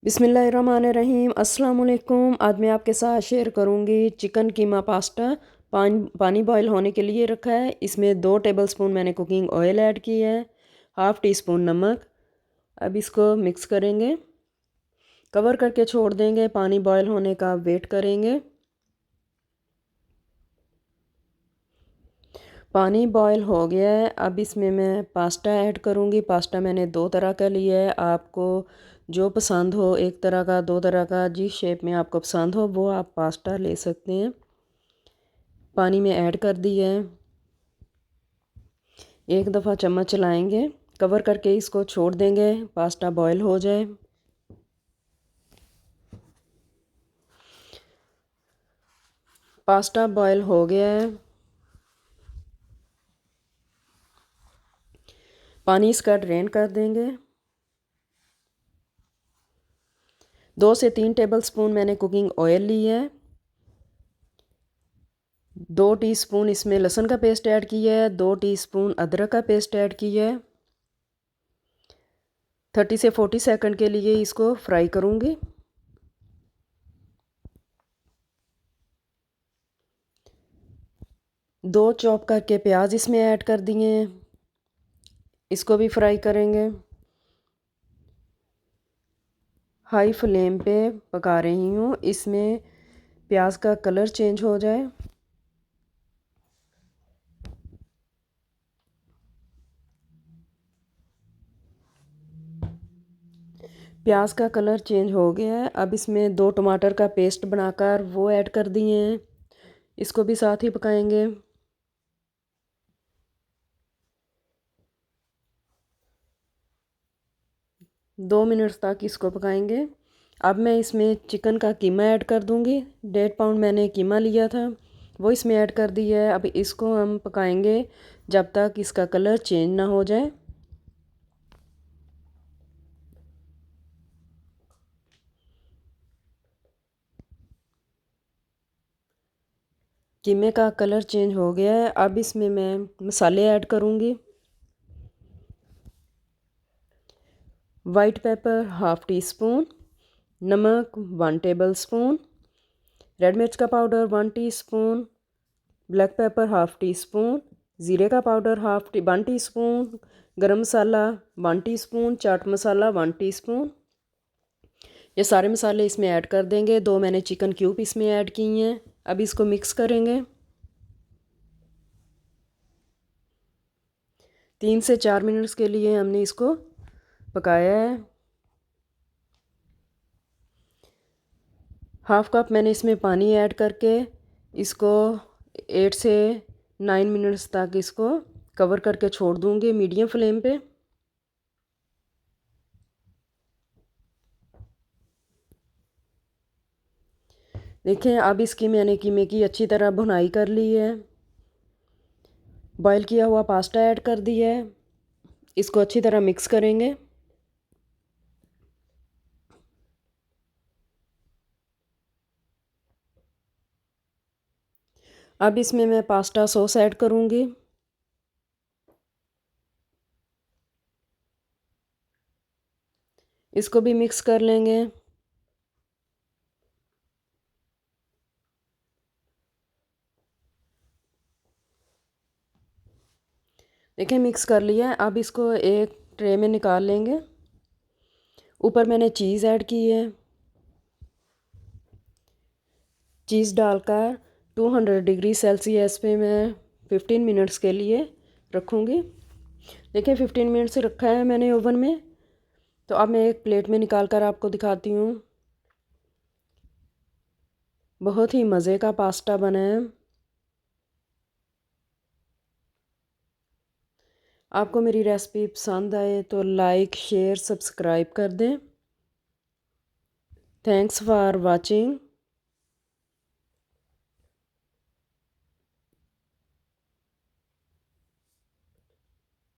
बिस्मिल्लाहिर्रहमानिर्रहीम। अस्सलाम वालेकुम। आज मैं आपके साथ शेयर करूंगी चिकन कीमा पास्ता। पानी बॉईल होने के लिए रखा है। इसमें 2 टेबलस्पून मैंने कुकिंग ऑयल ऐड किया है, हाफ़ टी स्पून नमक। अब इसको मिक्स करेंगे, कवर करके छोड़ देंगे, पानी बॉईल होने का वेट करेंगे। पानी बॉईल हो गया है। अब इसमें मैं पास्ता ऐड करूँगी। पास्ता मैंने 2 तरह का लिया है, आपको जो पसंद हो, एक तरह का, 2 तरह का, जिस शेप में आपको पसंद हो वो आप पास्ता ले सकते हैं। पानी में ऐड कर दिया है, एक दफ़ा चम्मच चलाएंगे, कवर करके इसको छोड़ देंगे, पास्ता बॉईल हो जाए। पास्ता बॉईल हो गया है। पानी इसका ड्रेन कर देंगे। 2 से 3 टेबलस्पून मैंने कुकिंग ऑयल ली है। 2 टीस्पून इसमें लहसुन का पेस्ट ऐड किया है, 2 टीस्पून अदरक का पेस्ट ऐड किया है। 30 से 40 सेकंड के लिए इसको फ्राई करूँगी। दो चॉप करके प्याज इसमें ऐड कर दिए हैं, इसको भी फ्राई करेंगे। हाई फ्लेम पे पका रही हूँ, इसमें प्याज का कलर चेंज हो जाए। प्याज का कलर चेंज हो गया है। अब इसमें 2 टमाटर का पेस्ट बनाकर वो ऐड कर दिए हैं, इसको भी साथ ही पकाएंगे। दो मिनट तक इसको पकाएंगे। अब मैं इसमें चिकन का कीमा ऐड कर दूंगी। 1.5 पाउंड मैंने कीमा लिया था, वो इसमें ऐड कर दिया है। अब इसको हम पकाएंगे जब तक इसका कलर चेंज ना हो जाए। कीमे का कलर चेंज हो गया है। अब इसमें मैं मसाले ऐड करूँगी। White pepper half teaspoon, नमक 1 टेबलस्पून, रेड मिर्च का powder 1 teaspoon, black pepper half teaspoon, ज़ीरे का पाउडर 1 टीस्पून, गरम मसाला 1 टीस्पून, चाट मसाला 1 टीस्पून। ये सारे मसाले इसमें ऐड कर देंगे। 2 मैंने चिकन क्यूब इसमें ऐड किए हैं। अब इसको मिक्स करेंगे। 3 से 4 मिनट्स के लिए हमने इसको पकाया है। हाफ़ कप मैंने इसमें पानी ऐड करके इसको 8 से 9 मिनट्स तक इसको कवर करके छोड़ दूँगी मीडियम फ्लेम पे। देखें, अब इसकी मैंने कीमे की अच्छी तरह भुनाई कर ली है। बॉईल किया हुआ पास्ता ऐड कर दिया है, इसको अच्छी तरह मिक्स करेंगे। अब इसमें मैं पास्ता सॉस ऐड करूँगी। इसको भी मिक्स कर लेंगे। देखिए, मिक्स कर लिया है। अब इसको एक ट्रे में निकाल लेंगे। ऊपर मैंने चीज़ ऐड की है। चीज़ डालकर 200 डिग्री सेल्सियस पे मैं 15 मिनट्स के लिए रखूँगी। देखिए, 15 मिनट से रखा है मैंने ओवन में। तो अब मैं एक प्लेट में निकाल कर आपको दिखाती हूँ। बहुत ही मज़े का पास्ता बना है। आपको मेरी रेसिपी पसंद आए तो लाइक, शेयर, सब्सक्राइब कर दें। Thanks for watching.